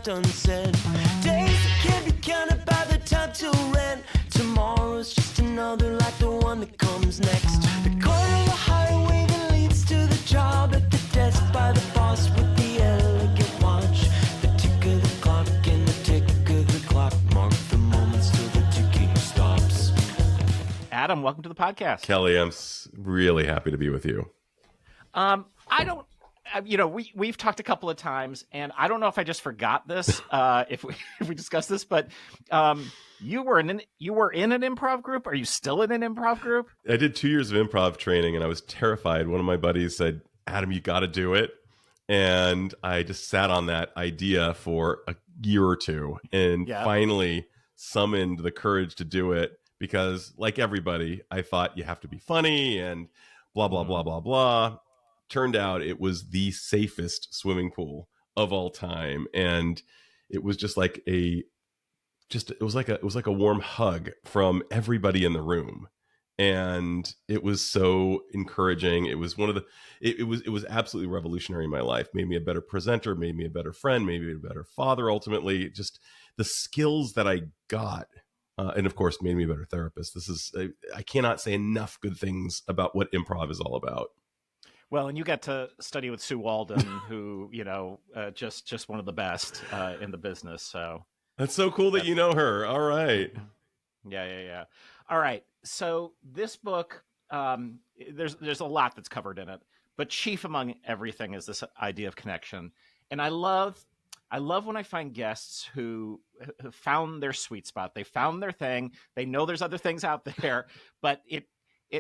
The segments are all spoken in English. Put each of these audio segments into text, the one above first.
left unsaid. Days that can't be counted by the time till rent. Tomorrow's just another like the one that comes next. The corner of the highway that leads to the job at the desk by the boss with the elegant watch. The tick of the clock and the tick of the clock mark the moments till the ticking stops. Adam, welcome to the podcast. Kelly, I'm really happy to be with you. I don't, we've talked a couple of times, and I don't know if I just forgot this, if we discussed this, but you were in an improv group. Are you still in an improv group? I did 2 years of improv training, and I was terrified. One of my buddies said, Adam, you got to do it. And I just sat on that idea for a year or two and finally summoned the courage to do it because, like everybody, I thought you have to be funny and blah, blah, blah, blah, blah. Turned out it was the safest swimming pool of all time. And it was just like it was like a warm hug from everybody in the room. And it was so encouraging. It was it was absolutely revolutionary in my life. Made me a better presenter, made me a better friend, made me a better father. Ultimately, just the skills that I got, and of course, made me a better therapist. I cannot say enough good things about what improv is all about. Well, and you got to study with Sue Walden, who, just one of the best in the business. So that's so cool that you know her. All right. Yeah. All right. So this book, there's a lot that's covered in it, but chief among everything is this idea of connection. And I love when I find guests who found their sweet spot. They found their thing. They know there's other things out there, but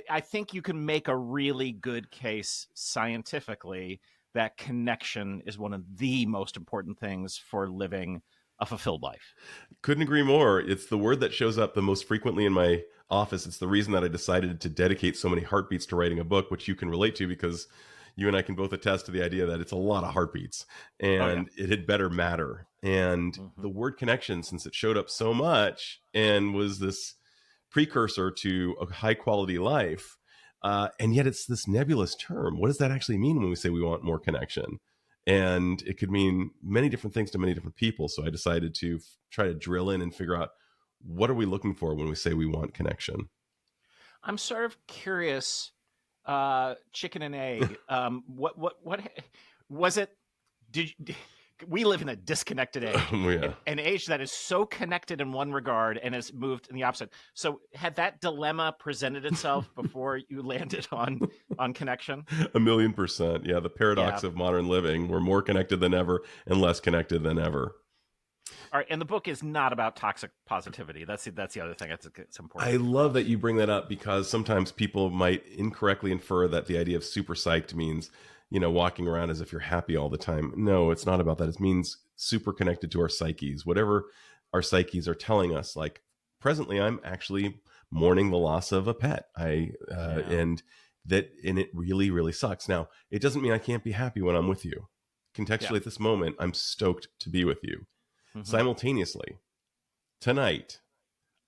I think you can make a really good case scientifically that connection is one of the most important things for living a fulfilled life. Couldn't agree more. It's the word that shows up the most frequently in my office. It's the reason that I decided to dedicate so many heartbeats to writing a book, which you can relate to because you and I can both attest to the idea that it's a lot of heartbeats and it had better matter. And the word connection, since it showed up so much and was this precursor to a high quality life, and yet it's this nebulous term. What does that actually mean when we say we want more connection? And it could mean many different things to many different people. So I decided to try to drill in and figure out, what are we looking for when we say we want connection? I'm sort of curious, chicken and egg. What was it? We live in a disconnected age, an age that is so connected in one regard and has moved in the opposite. So had that dilemma presented itself before you landed on connection? 1,000,000%. Yeah. The paradox of modern living. We're more connected than ever and less connected than ever. All right. And the book is not about toxic positivity. That's the other thing. It's important. I love that you bring that up because sometimes people might incorrectly infer that the idea of super psyched means, walking around as if you're happy all the time. No, it's not about that. It means super connected to our psyches, whatever our psyches are telling us. Like presently, I'm actually mourning the loss of a pet. And it really, really sucks. Now, it doesn't mean I can't be happy when I'm with you. Contextually at this moment, I'm stoked to be with you. Simultaneously, tonight,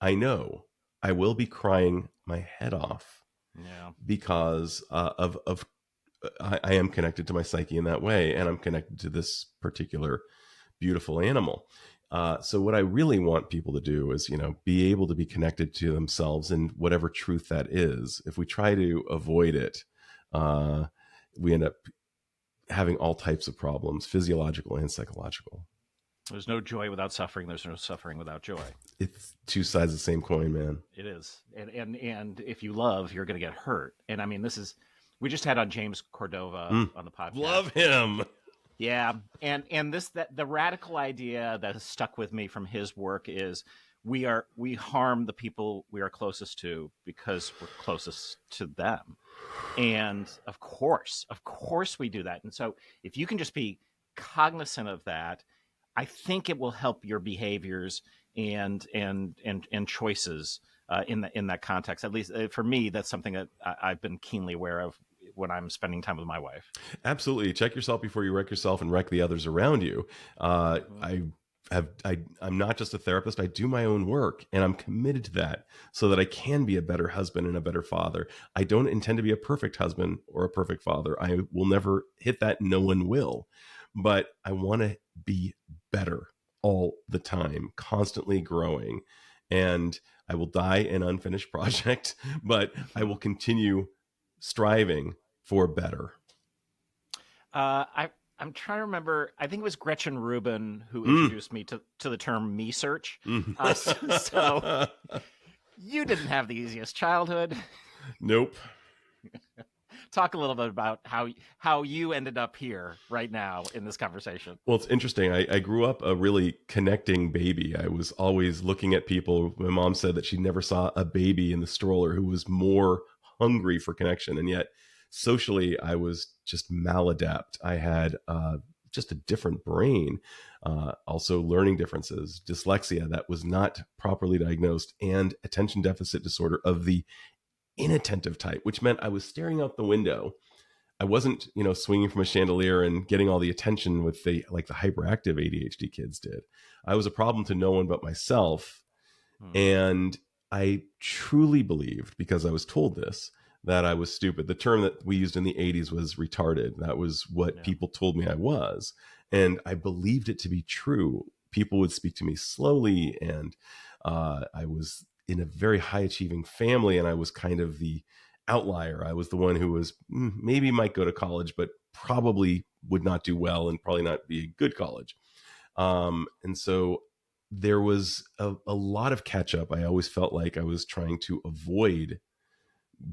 I know I will be crying my head off because I am connected to my psyche in that way, and I'm connected to this particular beautiful animal. So what I really want people to do is, be able to be connected to themselves in whatever truth that is. If we try to avoid it, we end up having all types of problems, physiological and psychological. There's no joy without suffering. There's no suffering without joy. It's two sides of the same coin, man. It is. And if you love, you're going to get hurt. And I mean, we just had on James Cordova on the podcast. Love him. Yeah. And the radical idea that has stuck with me from his work is we harm the people we are closest to because we're closest to them. And of course we do that. And so if you can just be cognizant of that, I think it will help your behaviors and choices in that context. At least for me, that's something that I've been keenly aware of when I'm spending time with my wife. Absolutely. Check yourself before you wreck yourself and wreck the others around you. I'm not just a therapist. I do my own work, and I'm committed to that so that I can be a better husband and a better father. I don't intend to be a perfect husband or a perfect father. I will never hit that. No one will. But I want to be better all the time, constantly growing. And I will die an unfinished project, but I will continue striving for better. I'm trying to remember. I think it was Gretchen Rubin who introduced me to the term me search. So you didn't have the easiest childhood. Nope. Talk a little bit about how you ended up here right now in this conversation. Well, it's interesting. I grew up a really connecting baby. I was always looking at people. My mom said that she never saw a baby in the stroller who was more hungry for connection. And yet socially, I was just maladept. I had just a different brain, also learning differences, dyslexia that was not properly diagnosed, and attention deficit disorder of the inattentive type, which meant I was staring out the window. I wasn't, swinging from a chandelier and getting all the attention with the hyperactive ADHD kids did. I was a problem to no one but myself. And I truly believed, because I was told this, that I was stupid. The term that we used in the 80s was retarded. That was what people told me I was. And I believed it to be true. People would speak to me slowly, and I was in a very high achieving family, and I was kind of the outlier. I was the one who was maybe might go to college, but probably would not do well and probably not be a good college. And so there was a lot of catch up. I always felt like I was trying to avoid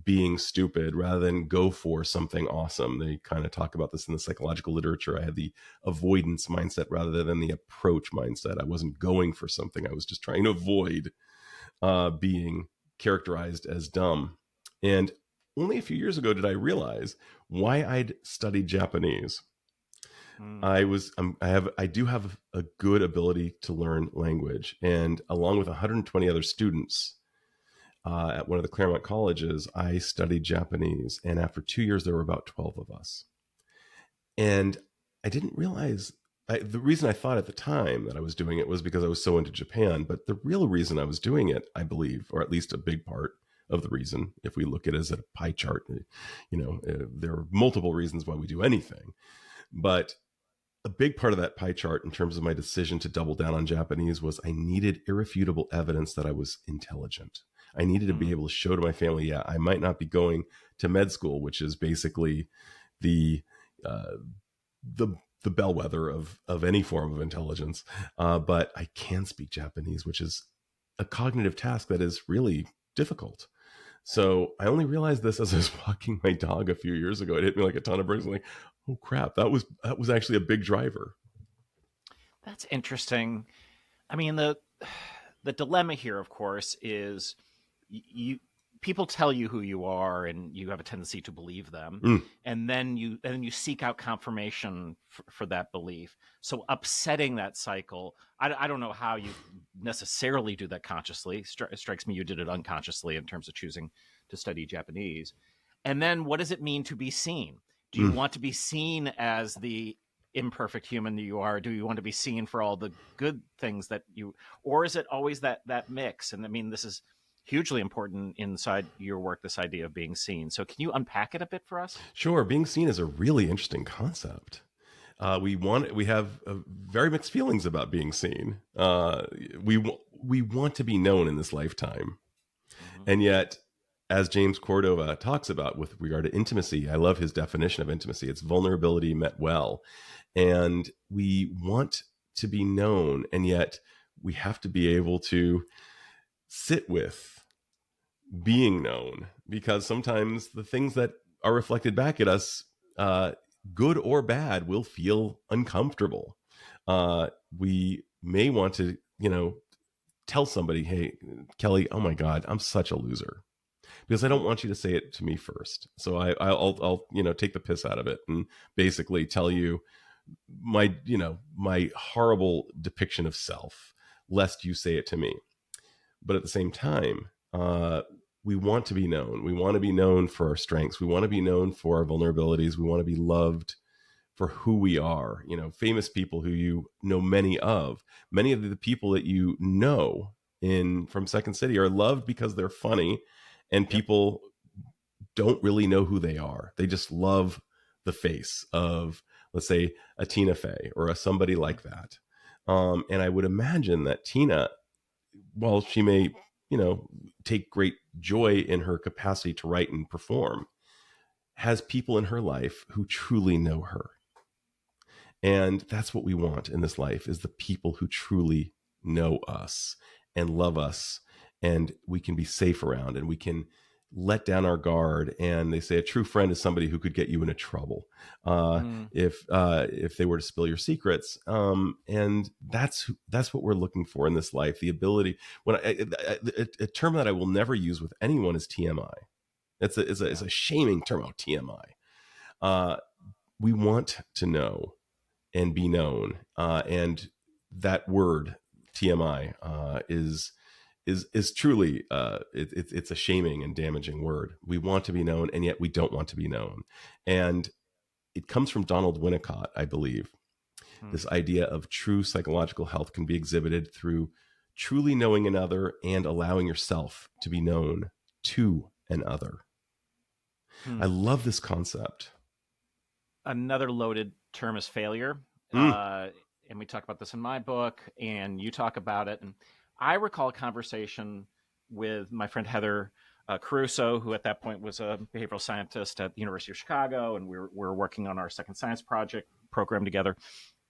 being stupid rather than go for something awesome. They kind of talk about this in the psychological literature. I had the avoidance mindset rather than the approach mindset. I wasn't going for something. I was just trying to avoid being characterized as dumb. And only a few years ago did I realize why I'd studied Japanese. I do have a good ability to learn language, and along with 120 other students at one of the Claremont colleges, I studied Japanese. And after 2 years, there were about 12 of us. And I didn't realize the reason I thought at the time that I was doing it was because I was so into Japan. But the real reason I was doing it, I believe, or at least a big part of the reason, if we look at it as a pie chart, there are multiple reasons why we do anything. But a big part of that pie chart in terms of my decision to double down on Japanese was I needed irrefutable evidence that I was intelligent. I needed to be able to show to my family, yeah, I might not be going to med school, which is basically the bellwether of any form of intelligence, but I can speak Japanese, which is a cognitive task that is really difficult. So I only realized this as I was walking my dog a few years ago. It hit me like a ton of bricks. I'm like, oh crap, that was actually a big driver. That's interesting. I mean, the dilemma here, of course, is people tell you who you are, and you have a tendency to believe them, and then you seek out confirmation for that belief. So upsetting that cycle, I don't know how you necessarily do that consciously. It strikes me you did it unconsciously in terms of choosing to study Japanese. And then what does it mean to be seen? Do you want to be seen as the imperfect human that you are? Do you want to be seen for all the good things that you, or is it always that mix? And I mean, this is hugely important inside your work, this idea of being seen. So can you unpack it a bit for us? Sure. Being seen is a really interesting concept. We have very mixed feelings about being seen. We want to be known in this lifetime. And yet, as James Cordova talks about with regard to intimacy, I love his definition of intimacy. It's vulnerability met well. And we want to be known, and yet we have to be able to sit with being known, because sometimes the things that are reflected back at us, good or bad, will feel uncomfortable. We may want to, tell somebody, hey, Kelly, oh my God, I'm such a loser. Because I don't want you to say it to me first. So I'll take the piss out of it and basically tell you my horrible depiction of self, lest you say it to me. But at the same time, we want to be known. We want to be known for our strengths. We want to be known for our vulnerabilities. We want to be loved for who we are. Famous people who you know many of the people that you know from Second City are loved because they're funny, and people don't really know who they are. They just love the face of, let's say, a Tina Fey or somebody like that. And I would imagine that Tina, while she may, take great joy in her capacity to write and perform, has people in her life who truly know her. And that's what we want in this life, is the people who truly know us and love us, and we can be safe around, and we can let down our guard. And they say a true friend is somebody who could get you into trouble if they were to spill your secrets. And that's what we're looking for in this life. The ability, a term that I will never use with anyone is TMI. It's a shaming term. Oh, TMI. We want to know and be known, and that word TMI is truly it's a shaming and damaging word. We want to be known, and yet we don't want to be known. And it comes from Donald Winnicott, I believe. This idea of true psychological health can be exhibited through truly knowing another and allowing yourself to be known to another. I love this concept. Another loaded term is failure. And we talk about this in my book, and you talk about it. And I recall a conversation with my friend Heather Caruso, who at that point was a behavioral scientist at the University of Chicago, and we were working on our second science project program together.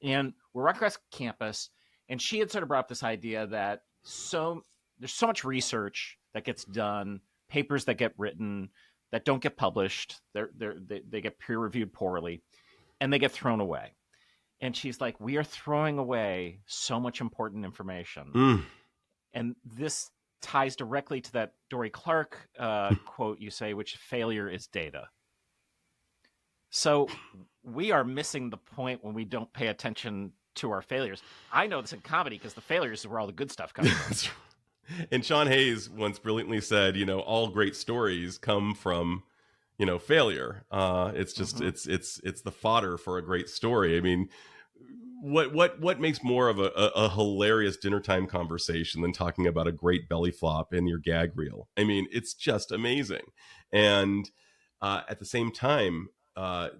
And we're walking across campus, and she had sort of brought up this idea that there's so much research that gets done, papers that get written that don't get published. They get peer-reviewed poorly, and they get thrown away. And she's like, we are throwing away so much important information. And this ties directly to that Dory Clark quote you say, which failure is data. So we are missing the point when we don't pay attention to our failures. I know this in comedy because the failures is where all the good stuff comes from. And Sean Hayes once brilliantly said, all great stories come from, failure. It's just it's the fodder for a great story. I mean, what makes more of a hilarious dinner time conversation than talking about a great belly flop in your gag reel? I mean, it's just amazing. And at the same time,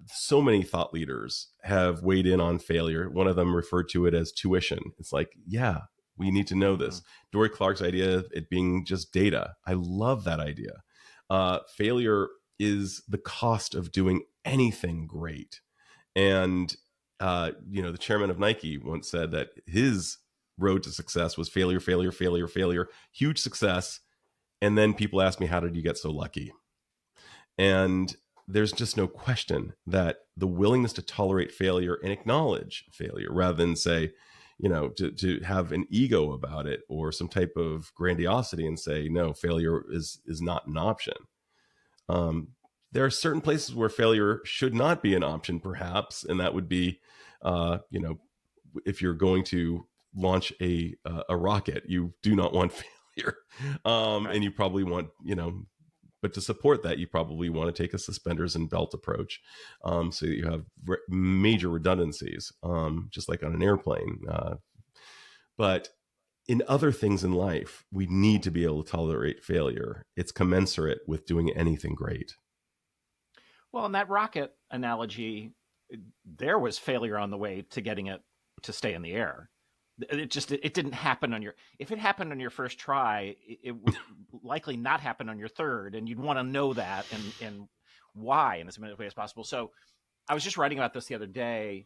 so many thought leaders have weighed in on failure. One of them referred to it as tuition. It's like, yeah, we need to know this. Dory Clark's idea of it being just data. I love that idea. Failure is the cost of doing anything great. And, the chairman of Nike once said that his road to success was failure, failure, failure, failure, huge success. And then people ask me, how did you get so lucky? And there's just no question that the willingness to tolerate failure and acknowledge failure rather than say, to have an ego about it or some type of grandiosity and say, no, failure is not an option. There are certain places where failure should not be an option, perhaps, and that would be, if you're going to launch a rocket, you do not want failure, and you probably want, but to support that, you probably want to take a suspenders and belt approach, so that you have major redundancies, just like on an airplane. But in other things in life, we need to be able to tolerate failure. It's commensurate with doing anything great. Well, in that rocket analogy, there was failure on the way to getting it to stay in the air. It didn't happen if it happened on your first try, it would likely not happen on your third, and you'd want to know that and why in as many ways as possible. So I was just writing about this the other day.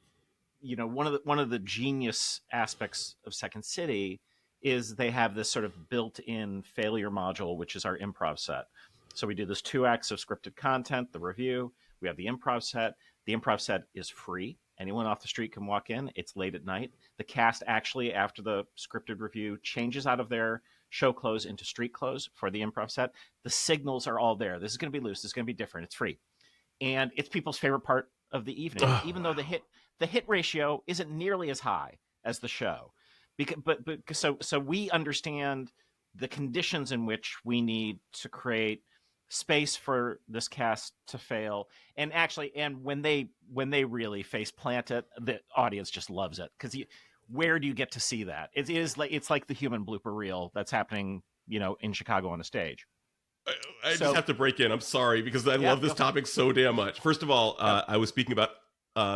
One of the genius aspects of Second City is they have this sort of built-in failure module, which is our improv set. So we do this 2 acts of scripted content, the review. We have the improv set. The improv set is free. Anyone off the street can walk in. It's late at night. The cast actually, after the scripted review, changes out of their show clothes into street clothes for the improv set. The signals are all there. This is going to be loose. This is going to be different. It's free. And it's people's favorite part of the evening, even though the hit ratio isn't nearly as high as the show. So we understand the conditions in which we need to create space for this cast to fail, and when they really face plant it, the audience just loves it, because where do you get to see that? It's like the human blooper reel that's happening in Chicago on a stage. I just have to break in. I'm sorry, because I love this topic so damn much. First of all, I was speaking about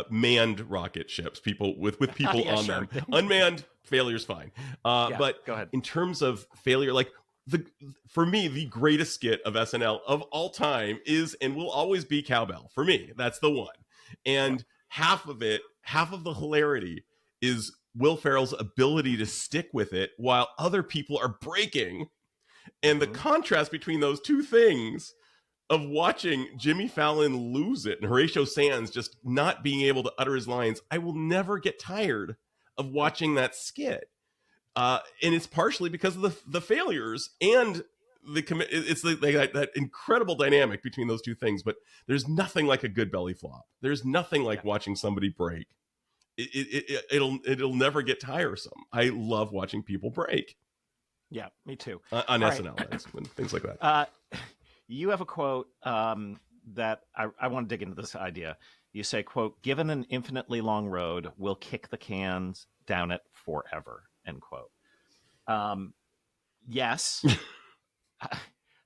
manned rocket ships, people with people Yeah, on sure. them. Unmanned, failure's fine. But go ahead. in terms of failure, like for me, the greatest skit of SNL of all time is and will always be Cowbell. For me, that's the one. And half of the hilarity is Will Ferrell's ability to stick with it while other people are breaking. And the contrast between those two things of watching Jimmy Fallon lose it and Horatio Sands just not being able to utter his lines, I will never get tired of watching that skit. And it's partially because of the failures and it's that incredible dynamic between those two things. But there's nothing like a good belly flop. There's nothing like watching somebody break. It'll never get tiresome. I love watching people break. Yeah, me too. On SNL, right. Things like that. You have a quote that I want to dig into this idea. You say, quote, "Given an infinitely long road, we'll kick the cans down it forever," end quote. Yes.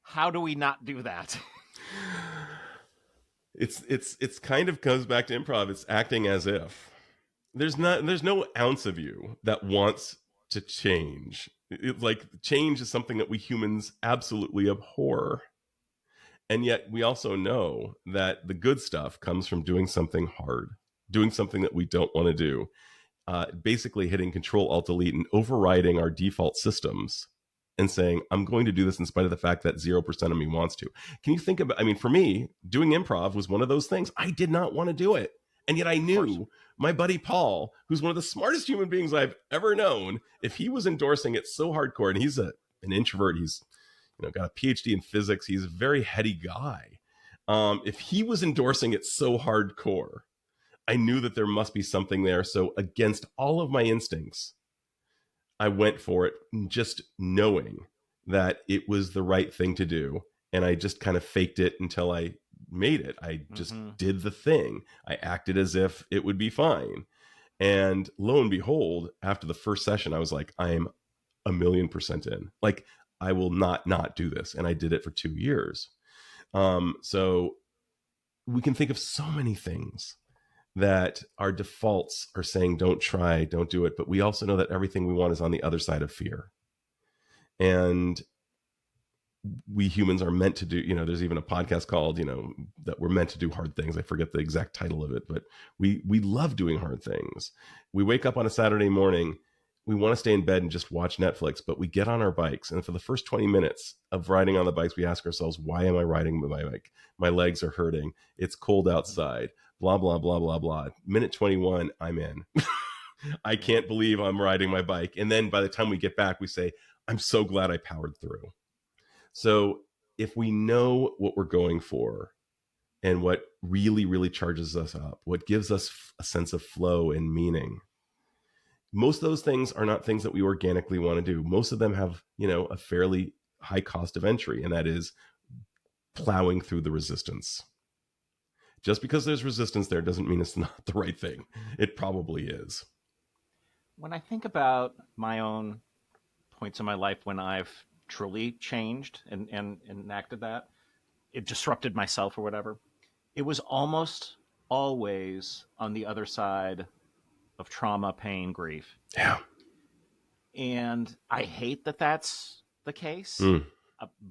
How do we not do that? It's kind of goes back to improv. It's acting as if there's no ounce of you that wants to change. Like change is something that we humans absolutely abhor. And yet we also know that the good stuff comes from doing something hard, doing something that we don't want to do, basically hitting Control Alt Delete and overriding our default systems and saying, I'm going to do this in spite of the fact that 0% of me wants to. Can you think about, I mean, for me, doing improv was one of those things. I did not want to do it. And yet I knew my buddy Paul, who's one of the smartest human beings I've ever known, if he was endorsing it so hardcore, and he's an introvert, he's got a PhD in physics, he's a very heady guy. If he was endorsing it so hardcore, I knew that there must be something there. So against all of my instincts, I went for it, just knowing that it was the right thing to do. And I just kind of faked it until I made it. I just did the thing. I acted as if it would be fine. And lo and behold, after the first session, I was like, I am 1,000,000% in. Like, I will not do this. And I did it for 2 years. So we can think of so many things that our defaults are saying, don't try, don't do it. But we also know that everything we want is on the other side of fear. And we humans are meant to do, there's even a podcast called, that we're meant to do hard things. I forget the exact title of it, but we love doing hard things. We wake up on a Saturday morning, we want to stay in bed and just watch Netflix, but we get on our bikes. And for the first 20 minutes of riding on the bikes, we ask ourselves, why am I riding my bike? My legs are hurting. It's cold outside, blah, blah, blah, blah, blah. Minute 21, I'm in. I can't believe I'm riding my bike. And then by the time we get back, we say, I'm so glad I powered through. So if we know what we're going for and what really, really charges us up, what gives us a sense of flow and meaning, most of those things are not things that we organically want to do. Most of them have, a fairly high cost of entry, and that is plowing through the resistance. Just because there's resistance there doesn't mean it's not the right thing. It probably is. When I think about my own points in my life when I've truly changed and enacted that, it disrupted myself or whatever, it was almost always on the other side of trauma, pain, grief. Yeah. And I hate that that's the case,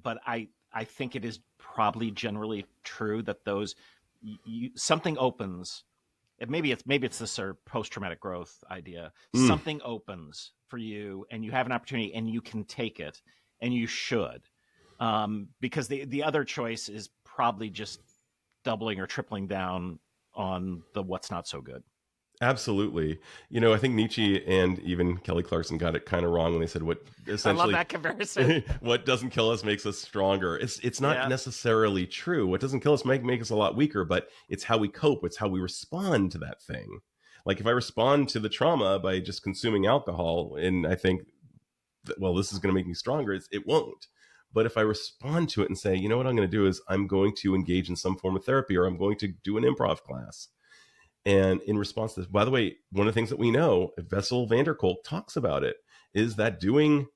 but I think it is probably generally true that those something opens. Maybe it's this sort of post-traumatic growth idea. Something opens for you, and you have an opportunity, and you can take it, and you should, because the other choice is probably just doubling or tripling down on the what's not so good. Absolutely. I think Nietzsche and even Kelly Clarkson got it kind of wrong when they said what essentially, I love that comparison. What doesn't kill us makes us stronger. It's not necessarily true. What doesn't kill us make us a lot weaker, but it's how we cope. It's how we respond to that thing. Like if I respond to the trauma by just consuming alcohol and I think, well, this is going to make me stronger, it won't. But if I respond to it and say, you know what I'm going to do is I'm going to engage in some form of therapy, or I'm going to do an improv class. And in response to this, by the way, one of the things that we know, Bessel van der Kolk talks about it, is that doing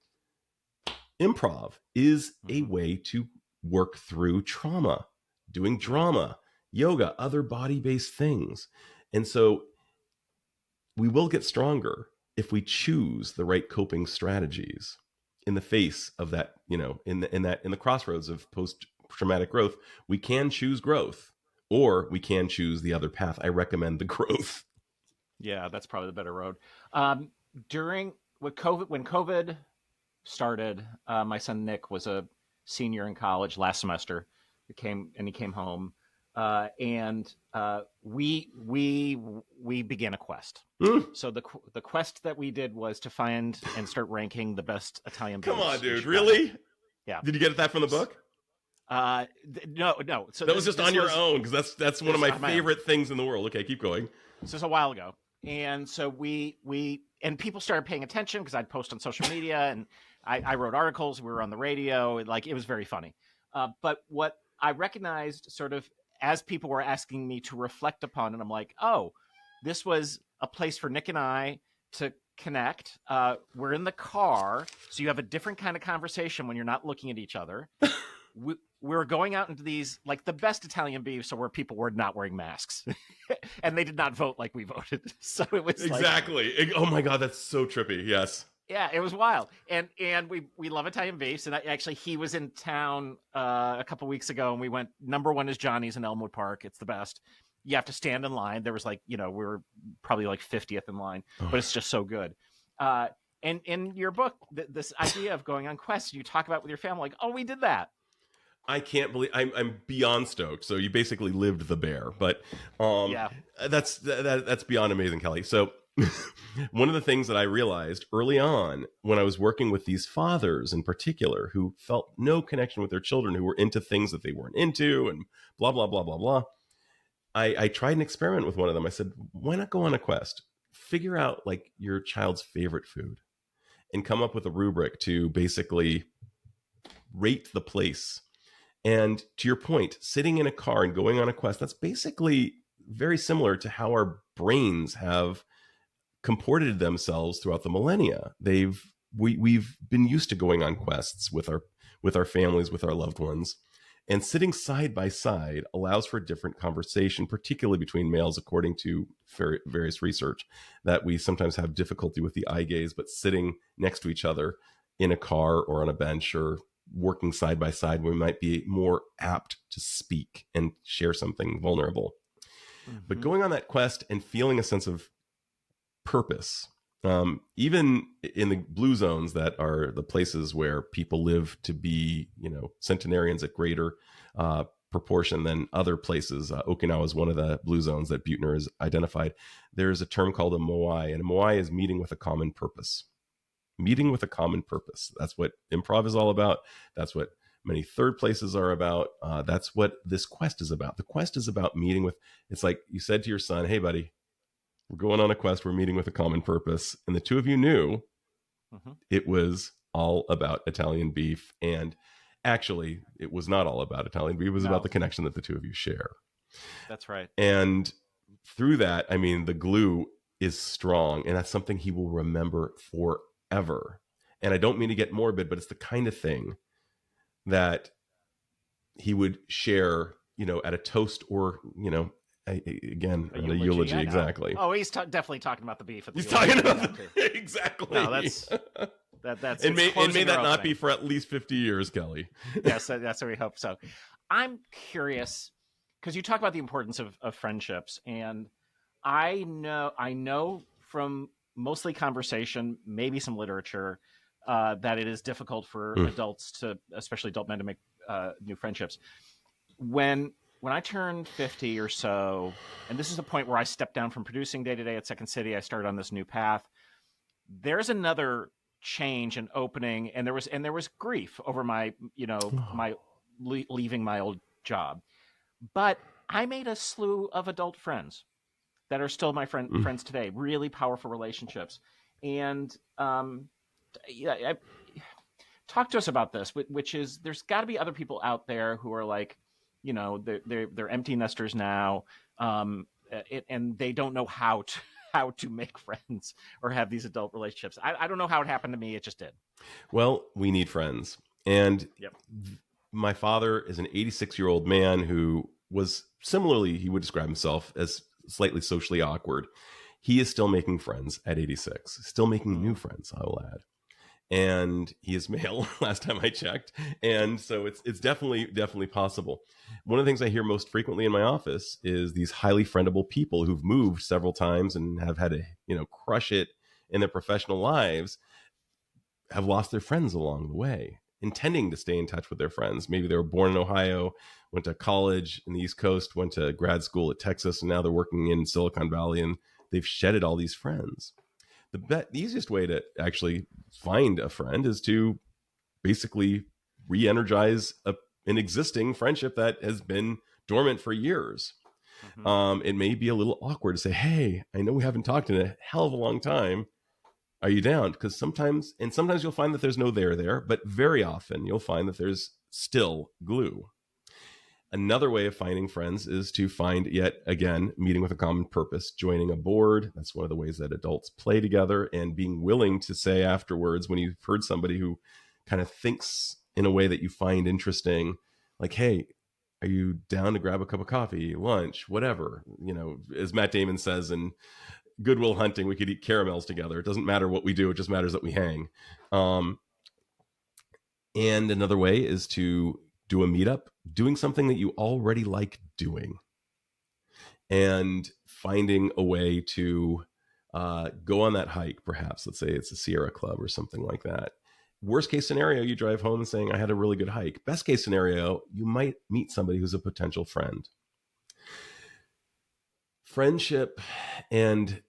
improv is a way to work through trauma, doing drama, yoga, other body-based things. And so we will get stronger if we choose the right coping strategies in the face of that, in the crossroads of post-traumatic growth. We can choose growth, or we can choose the other path. I recommend the growth. Yeah, that's probably the better road. When COVID started, my son Nick was a senior in college last semester. He came home, and we began a quest. So the quest that we did was to find and start ranking the best Italian beefs. Come on, dude, in Chicago. really? Yeah. Did you get that from the book? No. So that was just on your own, because that's one of my favorite things in the world. Okay, keep going. This was a while ago, and so we and people started paying attention because I'd post on social media, and I wrote articles. We were on the radio. It was very funny. But what I recognized, sort of as people were asking me to reflect upon it, I'm like, oh, this was a place for Nick and I to connect. We're in the car, so you have a different kind of conversation when you're not looking at each other. We were going out into these, like, the best Italian beefs are where people were not wearing masks and they did not vote like we voted. So it was exactly. Oh my God, that's so trippy. Yes. Yeah, it was wild. And we love Italian beefs. And actually, he was in town a couple weeks ago, and we went, number one is Johnny's in Elmwood Park. It's the best. You have to stand in line. There was we were probably like 50th in line, but it's just so good. And in your book, this idea of going on quests, you talk about with your family, like, oh, we did that. I can't believe I'm beyond stoked. So you basically lived the bear, but yeah, that's beyond amazing, Kelly. So one of the things that I realized early on when I was working with these fathers in particular who felt no connection with their children, who were into things that they weren't into, and blah blah blah blah blah. I tried an experiment with one of them. I said, why not go on a quest? Figure out like your child's favorite food and come up with a rubric to basically rate the place. And to your point, sitting in a car and going on a quest, that's basically very similar to how our brains have comported themselves throughout the millennia. We've been used to going on quests with our families, with our loved ones. And sitting side by side allows for a different conversation, particularly between males, according to various research, that we sometimes have difficulty with the eye gaze, but sitting next to each other in a car or on a bench or working side by side, we might be more apt to speak and share something vulnerable. Mm-hmm. But going on that quest and feeling a sense of purpose, even in the blue zones that are the places where people live to be, centenarians at greater proportion than other places. Okinawa is one of the blue zones that Buettner has identified. There's a term called a moai, and a moai is meeting with a common purpose. Meeting with a common purpose. That's what improv is all about. That's what many third places are about. That's what this quest is about. The quest is about meeting with, it's like you said to your son, hey, buddy, we're going on a quest. We're meeting with a common purpose. And the two of you knew it was all about Italian beef. And actually, it was not all about Italian beef. It was about the connection that the two of you share. That's right. And through that, I mean, the glue is strong. And that's something he will remember forever. And I don't mean to get morbid, but it's the kind of thing that he would share, at a toast or, again, a eulogy. Exactly. Oh, he's definitely talking about the beef. He's talking about exactly. No, that's and may that not be for at least 50 years, Kelly. Yes, that's what we hope so. I'm curious because you talk about the importance of friendships, and I know from mostly conversation, maybe some literature, that it is difficult for adults especially adult men, to make new friendships. When I turned 50 or so, and this is the point where I stepped down from producing day to day at Second City, I started on this new path. There's another change and opening, and there was grief over my leaving my old job. But I made a slew of adult friends that are still my friends today. Really powerful relationships, and talk to us about this, which is there's got to be other people out there who are like, they're empty nesters now, and they don't know how to make friends or have these adult relationships. I don't know how it happened to me. It just did. Well, we need friends. And my father is an 86-year-old man who was similarly, he would describe himself as slightly socially awkward. He is still making friends at 86, still making new friends, I will add. And he is male last time I checked. And so it's definitely possible. One of the things I hear most frequently in my office is these highly friendable people who've moved several times and have had to, crush it in their professional lives, have lost their friends along the way, intending to stay in touch with their friends. Maybe they were born in Ohio, went to college in the East Coast, went to grad school at Texas, and now they're working in Silicon Valley, and they've shedded all these friends. The easiest way to actually find a friend is to basically re-energize an existing friendship that has been dormant for years. It may be a little awkward to say, hey, I know we haven't talked in a hell of a long time. Are you down? Because sometimes you'll find that there's no there, but very often you'll find that there's still glue. Another way of finding friends is to find, yet again, meeting with a common purpose, joining a board. That's one of the ways that adults play together, and being willing to say afterwards, when you've heard somebody who kind of thinks in a way that you find interesting, like, hey, are you down to grab a cup of coffee, lunch, whatever? As Matt Damon says in Good Will Hunting, we could eat caramels together. It doesn't matter what we do. It just matters that we hang. And another way is to do a meetup, doing something that you already like doing, and finding a way to go on that hike. Perhaps, let's say it's a Sierra Club or something like that. Worst case scenario, you drive home and saying, I had a really good hike. Best case scenario, you might meet somebody who's a potential friend. Friendship and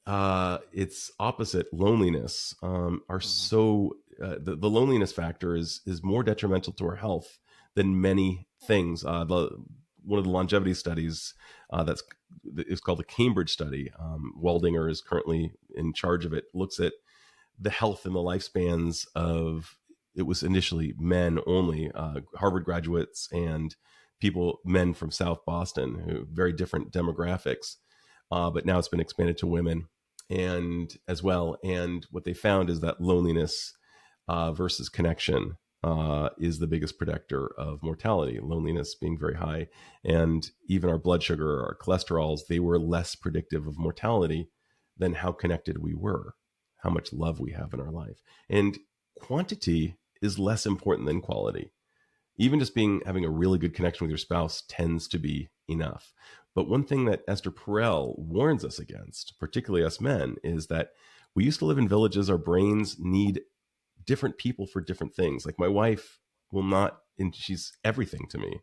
its opposite, loneliness, are so the loneliness factor is more detrimental to our health than many things. One of the longevity studies is called the Cambridge study. Waldinger is currently in charge of it. Looks at the health and the lifespans of, it was initially men only, Harvard graduates and men from South Boston, who very different demographics. But now it's been expanded to women and as well. And what they found is that loneliness versus connection is the biggest predictor of mortality, loneliness being very high. And even our blood sugar, our cholesterols, they were less predictive of mortality than how connected we were, how much love we have in our life. And quantity is less important than quality. Even just having a really good connection with your spouse tends to be enough. But one thing that Esther Perel warns us against, particularly us men, is that we used to live in villages. Our brains need different people for different things. Like my wife will not, and she's everything to me,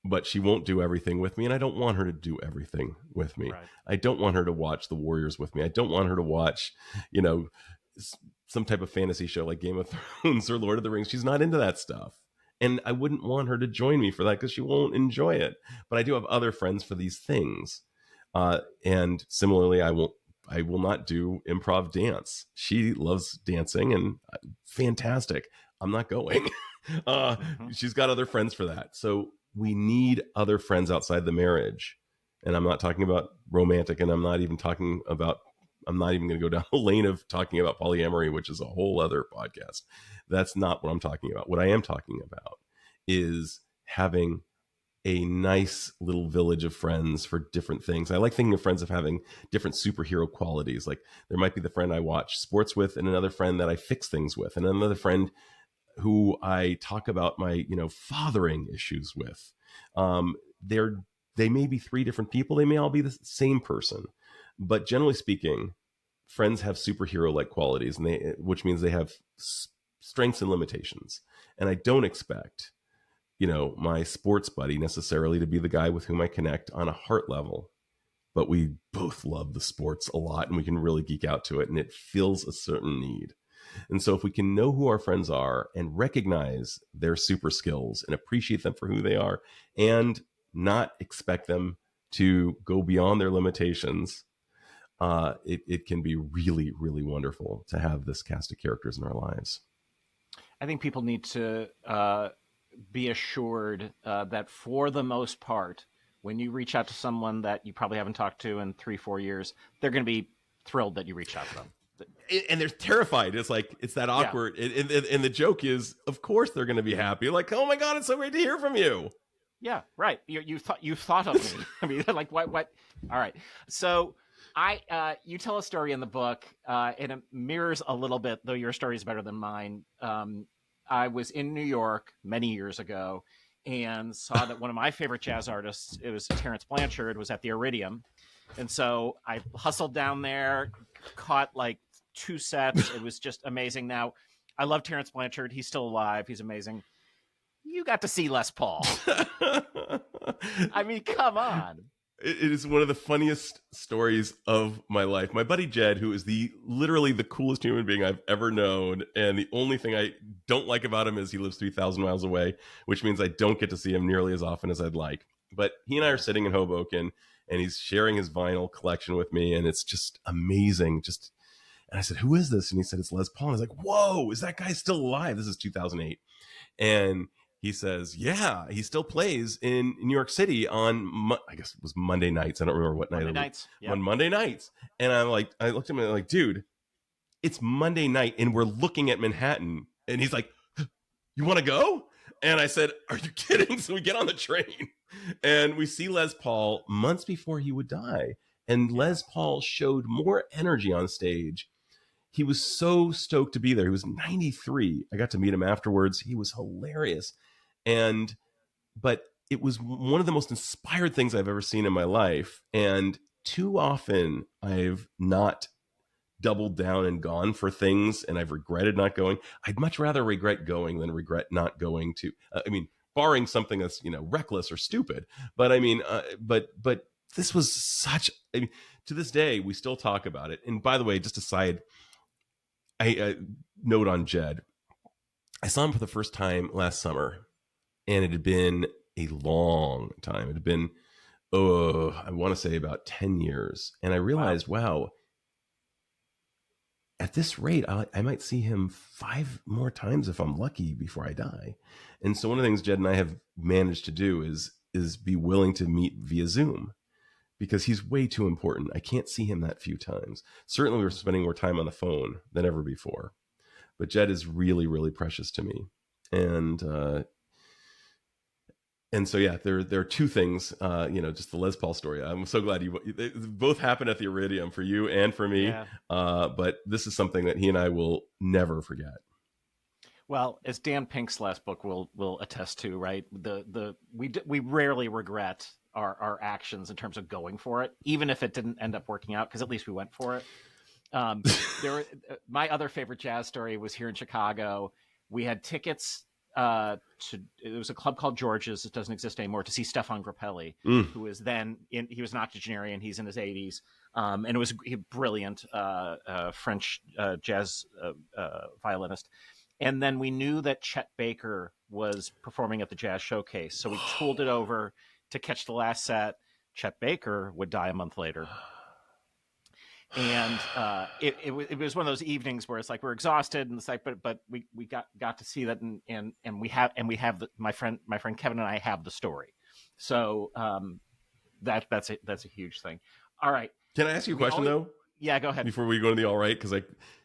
but she won't do everything with me. And I don't want her to do everything with me. Right. I don't want her to watch the Warriors with me. I don't want her to watch, some type of fantasy show like Game of Thrones or Lord of the Rings. She's not into that stuff. And I wouldn't want her to join me for that because she won't enjoy it. But I do have other friends for these things. And similarly, I will not do improv dance. She loves dancing and fantastic. I'm not going. She's got other friends for that. So we need other friends outside the marriage. And I'm not talking about romantic, and I'm not even going to go down the lane of talking about polyamory, which is a whole other podcast. That's not what I'm talking about. What I am talking about is having a nice little village of friends for different things. I like thinking of friends of having different superhero qualities. Like there might be the friend I watch sports with, and another friend that I fix things with, and another friend who I talk about my, fathering issues with. They may be three different people. They may all be the same person, but generally speaking, friends have superhero-like qualities, and which means they have strengths and limitations. And I don't expect, my sports buddy necessarily to be the guy with whom I connect on a heart level, but we both love the sports a lot, and we can really geek out to it, and it fills a certain need. And so if we can know who our friends are and recognize their super skills and appreciate them for who they are, and not expect them to go beyond their limitations, it can be really, really wonderful to have this cast of characters in our lives. I think people need to be assured that for the most part, when you reach out to someone that you probably haven't talked to in 3-4 years, they're going to be thrilled that you reached out to them. And they're terrified. It's like, it's that awkward. Yeah. And the joke is, of course, they're going to be happy. Like, oh my God, it's so great to hear from you. Yeah, right. You thought of me. I mean, like what? All right. So you tell a story in the book, and it mirrors a little bit, though your story is better than mine. I was in New York many years ago and saw that one of my favorite jazz artists, it was Terrence Blanchard, was at the Iridium, and so I hustled down there, caught like 2 sets. It was just amazing. Now, I love Terrence Blanchard. He's still alive. He's amazing. You got to see Les Paul. I mean, come on. It is one of the funniest stories of my life. My buddy Jed, who is literally the coolest human being I've ever known, and the only thing I don't like about him is he lives 3,000 miles away, which means I don't get to see him nearly as often as I'd like. But he and I are sitting in Hoboken, and he's sharing his vinyl collection with me, and it's just amazing. And I said, "Who is this?" And he said, "It's Les Paul." And I was like, "Whoa, is that guy still alive?" This is 2008, and he says, "Yeah, he still plays in New York City on, I guess it was Monday nights. I don't remember what night. Monday nights. Yep. On Monday nights." And I looked at him and I'm like, "Dude, it's Monday night and we're looking at Manhattan." And he's like, "You want to go?" And I said, "Are you kidding?" So we get on the train and we see Les Paul months before he would die. And Les Paul showed more energy on stage. He was so stoked to be there. He was 93. I got to meet him afterwards. He was hilarious. But it was one of the most inspired things I've ever seen in my life. And too often I've not doubled down and gone for things, and I've regretted not going. I'd much rather regret going than regret not going to, barring something that's, reckless or stupid. But I mean, but this was to this day, we still talk about it. And by the way, just aside, I note on Jed, I saw him for the first time last summer. And it had been a long time. It had been, I want to say about 10 years. And I realized, wow, at this rate, I might see him 5 more times if I'm lucky before I die. And so one of the things Jed and I have managed to do is be willing to meet via Zoom, because he's way too important. I can't see him that few times. Certainly we're spending more time on the phone than ever before. But Jed is really, really precious to me. And so, yeah, there are 2 things, just the Les Paul story. I'm so glad they both happened at the Iridium for you and for me. Yeah. But this is something that he and I will never forget. Well, as Dan Pink's last book will attest to, right? We rarely regret our actions in terms of going for it, even if it didn't end up working out, because at least we went for it. My other favorite jazz story was here in Chicago. We had tickets. It was a club called George's. It doesn't exist anymore, to see Stefan Grappelli, who was he was an octogenarian. He's in his 80s. And it was a brilliant French jazz violinist. And then we knew that Chet Baker was performing at the Jazz Showcase. So we tooled it over to catch the last set. Chet Baker would die a month later. And it was one of those evenings where it's like we're exhausted, and it's like, but we got to see that, and we have my friend Kevin and I have the story, so that's a huge thing. All right, can I ask you a question though? Yeah, go ahead. Before we go to the all right, because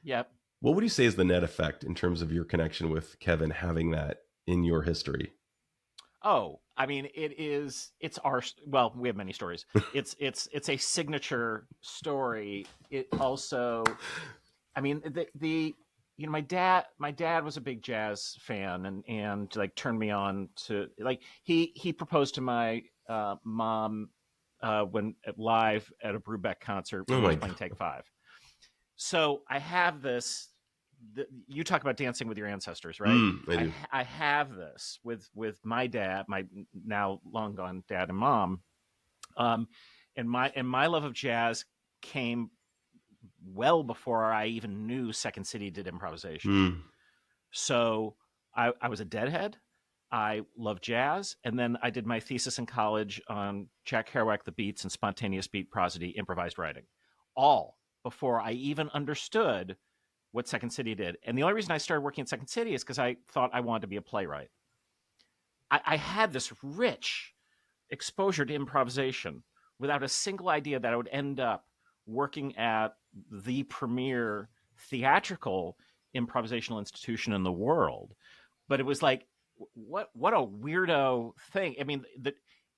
Yep. What would you say is the net effect in terms of your connection with Kevin having that in your history? Oh, I mean, it's we have many stories. It's a signature story. It also, I mean, my dad was a big jazz fan and like turned me on to, like, he proposed to my mom when live at a Brubeck concert when he was playing Take 5. So I have this. You talk about dancing with your ancestors, right? I do. I have this with my dad, my now long gone dad and mom, and my love of jazz came well before I even knew Second City did improvisation. So I was a deadhead. I love jazz, and then I did my thesis in college on Jack Kerouac, the beats, and spontaneous beat prosody improvised writing, all before I even understood what Second City did. And the only reason I started working at Second City is because I thought I wanted to be a playwright. I had this rich exposure to improvisation without a single idea that I would end up working at the premier theatrical improvisational institution in the world. But it was like what a weirdo thing. I mean,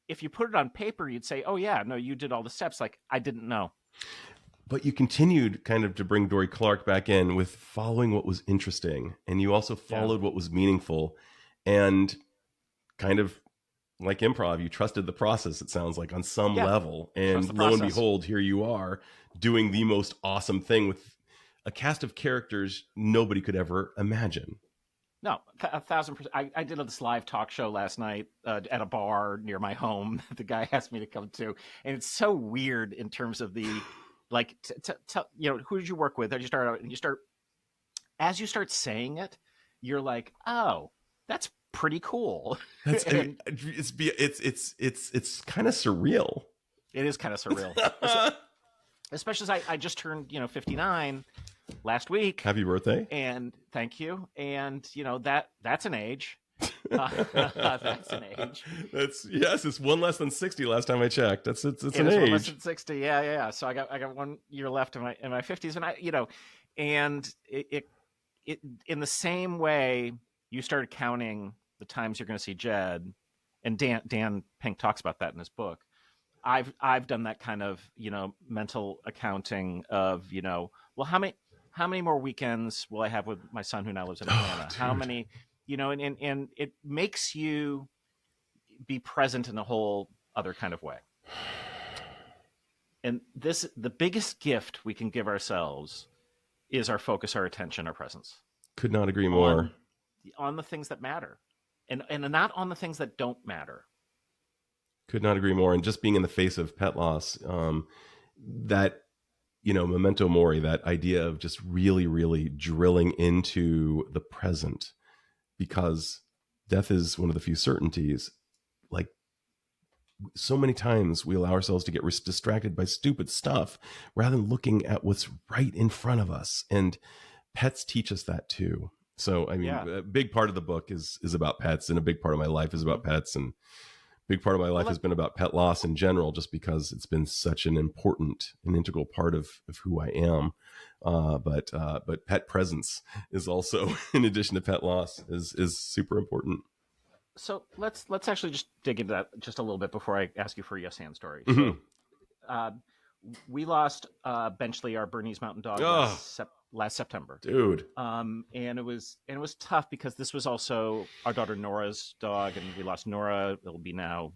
if you put it on paper, you'd say, oh yeah, no, you did all the steps. Like, I didn't know. But you continued kind of to bring Dory Clark back in with following what was interesting. And you also followed what was meaningful, and kind of like improv, you trusted the process, it sounds like, on some level. And lo and behold, here you are doing the most awesome thing with a cast of characters nobody could ever imagine. No, 1,000%. I did this live talk show last night at a bar near my home. The guy asked me to come to, and it's so weird in terms of the, like, you know, who did you work with? As you start saying it, you're like, oh, that's pretty cool. It's kind of surreal. It is kind of surreal, especially as I just turned 59 last week. Happy birthday! And thank you. And that's an age. That's an age. It's one less than 60 last time I checked. It's an age. One less than 60. Yeah. So I got 1 year left in my 50s, and it in the same way you started counting the times you're going to see Jed, and Dan Pink talks about that in his book. I've done that kind of mental accounting of well, how many more weekends will I have with my son who now lives in Atlanta? How many, and it makes you be present in a whole other kind of way. And the biggest gift we can give ourselves is our focus, our attention, our presence. Could not agree more. On the things that matter, and not on the things that don't matter. Could not agree more. And just being in the face of pet loss, that, memento mori, that idea of just really, really drilling into the present, because death is one of the few certainties. Like, so many times we allow ourselves to get distracted by stupid stuff rather than looking at what's right in front of us. And pets teach us that too. So, I mean, a big part of the book is about pets, and a big part of my life is about pets, and a big part of my life has been about pet loss in general, just because it's been such an important and integral part of who I am. But pet presence is also, in addition to pet loss, is super important. So let's actually just dig into that just a little bit before I ask you for a yes and story. Mm-hmm. So, we lost Benchley, our Bernese Mountain Dog, last September, dude. And it was tough because this was also our daughter Nora's dog, and we lost Nora. It'll be now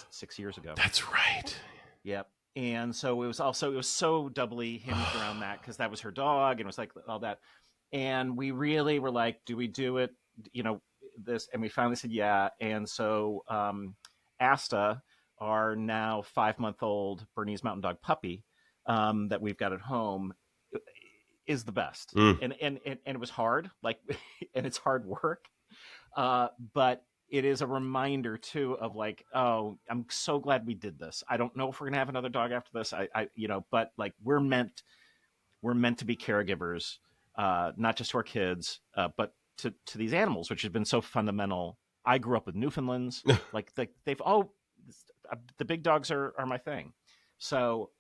6 years ago. That's right. Yep. And so it was so doubly hinged around that, because that was her dog, and it was like all that. And we really were like, do we do it? This, and we finally said yeah. And so Asta, our now 5-month-old Bernese Mountain Dog puppy that we've got at home, is the best. And it was hard, and it's hard work, but it is a reminder too of like, oh, I'm so glad we did this. I don't know if we're gonna have another dog after this. But like, we're meant to be caregivers, not just to our kids, but to these animals, which has been so fundamental. I grew up with Newfoundlands. The big dogs are my thing. So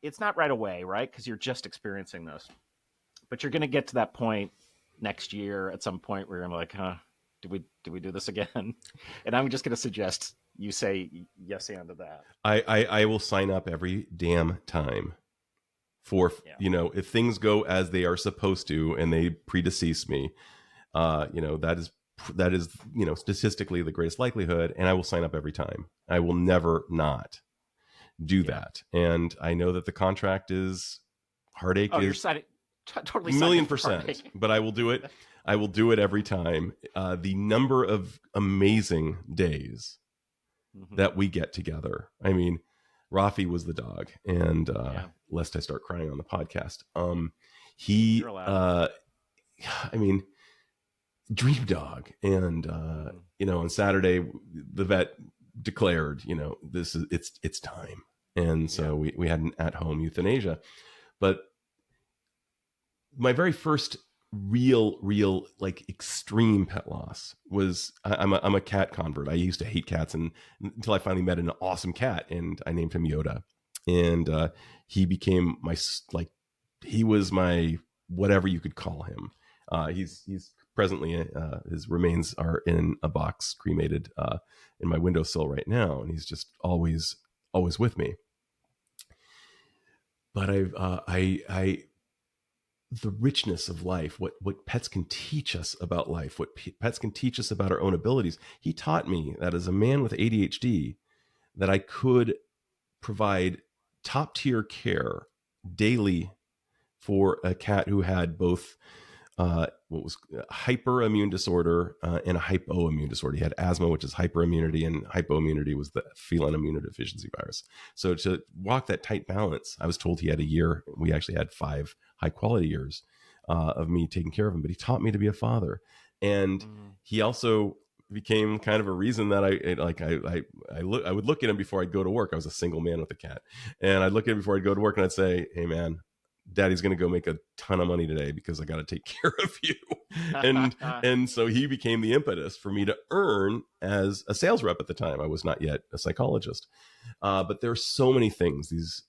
it's not right away, right? Because you're just experiencing this. But you're going to get to that point next year at some point where you're like, do we do this again? And I'm just going to suggest you say yes and to that. I will sign up every damn time for, if things go as they are supposed to and they predecease me, that is statistically the greatest likelihood, and I will sign up every time. I will never not do that. And I know that the contract is heartache. You're totally $1,000,000%, but I will do it. I will do it every time. The number of amazing days that we get together. I mean, Rafi was the dog, and lest I start crying on the podcast, dream dog. And on Saturday the vet declared, it's time. And so we had an at-home euthanasia. But my very first real like extreme pet loss was, I'm a cat convert. I used to hate cats, and until I finally met an awesome cat, and I named him Yoda. And he became he was my whatever you could call him. He's presently, his remains are in a box cremated in my windowsill right now, and he's just always with me. But the richness of life, what pets can teach us about life, what pets can teach us about our own abilities. He taught me that as a man with ADHD, that I could provide top tier care daily for a cat who had both what was hyperimmune disorder and a hypoimmune disorder. He had asthma, which is hyperimmunity, and hypoimmunity was the feline immunodeficiency virus. So to walk that tight balance, I was told he had a year. We actually had 5 high quality years of me taking care of him, but he taught me to be a father. And he also became kind of a reason that I would look at him before I'd go to work. I was a single man with a cat, and I'd look at him before I'd go to work and I'd say, "Hey man, Daddy's going to go make a ton of money today because I got to take care of you." And so he became the impetus for me to earn as a sales rep. At the time, I was not yet a psychologist. But there are so many things, these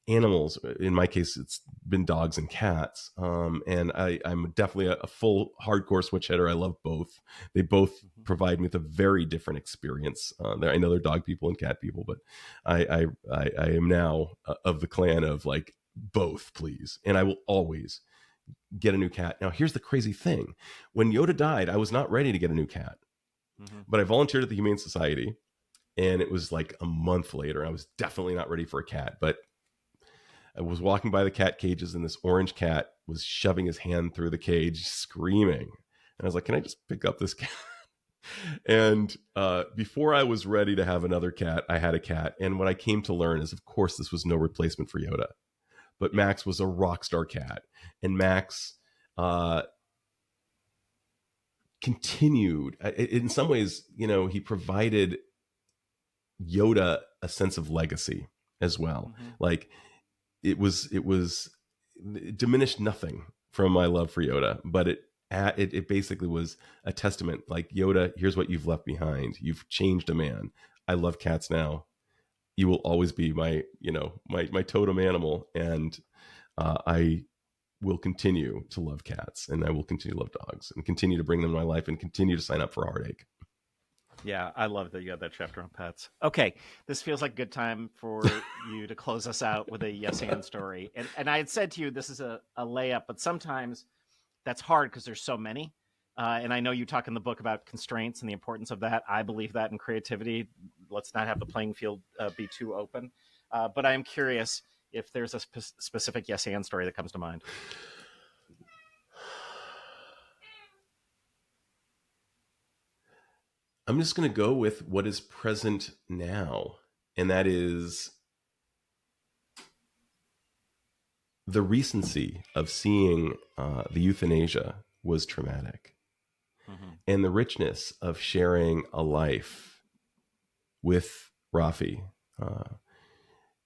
animals, in my case, it's been dogs and cats. And I'm definitely a full hardcore switch hitter. I love both. They both provide me with a very different experience. I know they're dog people and cat people, but I am now of the clan of like, both, please. And I will always get a new cat. Now, here's the crazy thing. When Yoda died, I was not ready to get a new cat, but I volunteered at the Humane Society, and it was like a month later. I was definitely not ready for a cat, but I was walking by the cat cages, and this orange cat was shoving his hand through the cage, screaming. And I was like, can I just pick up this cat? And before I was ready to have another cat, I had a cat. And what I came to learn is, of course, this was no replacement for Yoda. But Max was a rock star cat, and Max continued. In some ways, he provided Yoda a sense of legacy as well. Like it diminished nothing from my love for Yoda, but it basically was a testament. Like, Yoda, here's what you've left behind. You've changed a man. I love cats now. You will always be my totem animal, and I will continue to love cats, and I will continue to love dogs, and continue to bring them to my life, and continue to sign up for Heartache. Yeah, I love that you had that chapter on pets. Okay, this feels like a good time for you to close us out with a yes and story. And I had said to you, this is a layup, but sometimes that's hard because there's so many. And I know you talk in the book about constraints and the importance of that. I believe that in creativity. Let's not have the playing field be too open. But I am curious if there's a specific yes and story that comes to mind. I'm just going to go with what is present now. And that is the recency of seeing the euthanasia was traumatic. And the richness of sharing a life with Rafi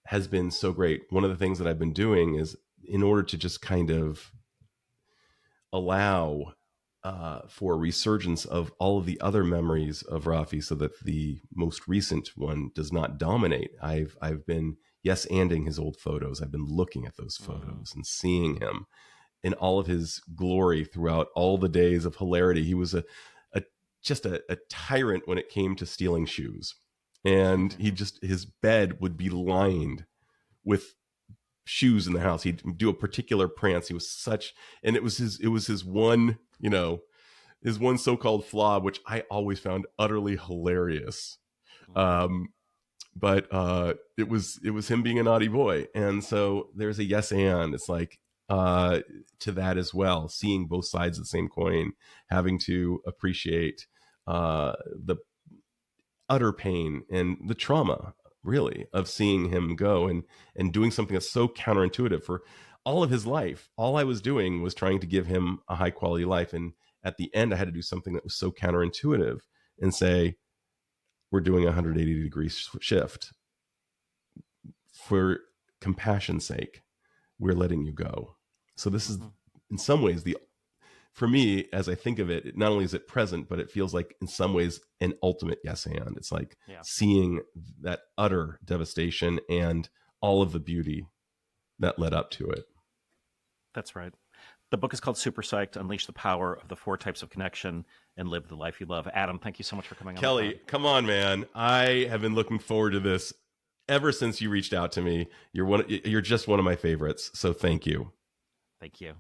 has been so great. One of the things that I've been doing is, in order to just kind of allow for a resurgence of all of the other memories of Rafi, so that the most recent one does not dominate, I've been yes-anding his old photos. I've been looking at those photos and seeing him in all of his glory throughout all the days of hilarity. He was just a tyrant when it came to stealing shoes. And his bed would be lined with shoes in the house. He'd do a particular prance. He was and it was his one, his one so-called flaw, which I always found utterly hilarious. But it was him being a naughty boy. And so there's a yes and. It's like, to that as well, seeing both sides of the same coin, having to appreciate the utter pain and the trauma, really, of seeing him go and doing something that's so counterintuitive. For all of his life, all I was doing was trying to give him a high quality life, and at the end I had to do something that was so counterintuitive and say, we're doing a 180-degree shift. For compassion's sake, we're letting you go. So this is, in some ways, for me, as I think of it, not only is it present, but it feels like, in some ways, an ultimate yes and. It's like seeing that utter devastation and all of the beauty that led up to it. That's right. The book is called Super Psyched: Unleash the Power of the Four Types of Connection and Live the Life You Love. Adam, thank you so much for coming on. Kelly, come on, man. I have been looking forward to this ever since you reached out to me. You're just one of my favorites. So thank you. Thank you.